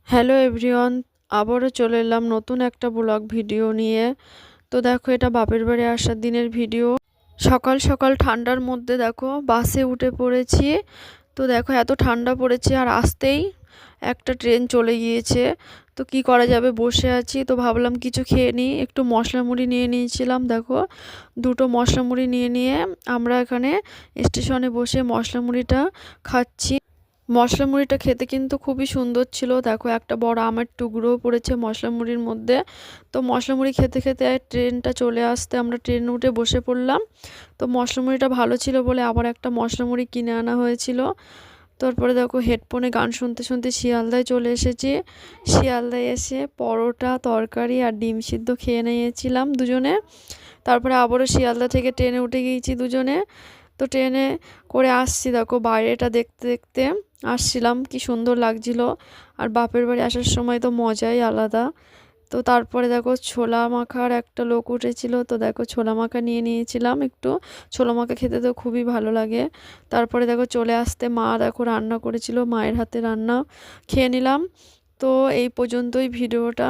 Hello everyone, আবারও চলে এলাম নতুন একটা ব্লগ ভিডিও নিয়ে। তো দেখো, এটা বাপের বাড়ি আসার দিনের ভিডিও। সকাল সকাল ঠান্ডার মধ্যে দেখো বাসে উঠে পড়েছি। তো দেখো এত ঠান্ডা পড়েছে, আর আসতেই একটা ট্রেন চলে গিয়েছে। তো কি করা যাবে, বসে আছি। তো ভাবলাম কিছু খেয়ে নিই, একটু মশলা মুড়ি নিয়ে নিয়েছিলাম। দেখো দুটো মশলা মুড়ি নিয়ে আমরা এখানে স্টেশনে বসে মশলা মুড়িটা খাচ্ছি। মশলা মুড়িটা খেতে কিন্তু খুবই সুন্দর ছিল। দেখো একটা বড় আমের টুকরোও পড়েছে মশলা মুড়ির মধ্যে। তো মশলা মুড়ি খেতে খেতে ট্রেনটা চলে আসতে আমরা ট্রেনে উঠে বসে পড়লাম। তো মশলা মুড়িটা ভালো ছিল বলে আবার একটা মশলা মুড়ি কিনে আনা হয়েছিল। তারপরে দেখো হেডফোনে গান শুনতে শুনতে শিয়ালদায় চলে এসেছি। শিয়ালদায় এসে পরোটা, তরকারি আর ডিম সিদ্ধ খেয়ে নিয়েছিলাম দুজনে। তারপরে আবারও শিয়ালদা থেকে ট্রেনে উঠে গিয়েছি দুজনে। তো ট্রেনে করে আসছি, দেখো বাইরেটা দেখতে দেখতে আসছিলাম, কি সুন্দর লাগছিল। আর বাপের বাড়ি আসার সময় তো মজাই আলাদা। তো তারপরে দেখো ছোলা মাখার একটা লোক উঠেছিল, তো দেখো ছোলা মাখা নিয়ে নিয়েছিলাম একটু। ছোলা মাখা খেতে তো খুবই ভালো লাগে। তারপরে দেখো চলে আসতে মা দেখো রান্না করেছিল, মায়ের হাতে রান্না খেয়ে নিলাম। তো এই পর্যন্তই ভিডিওটা।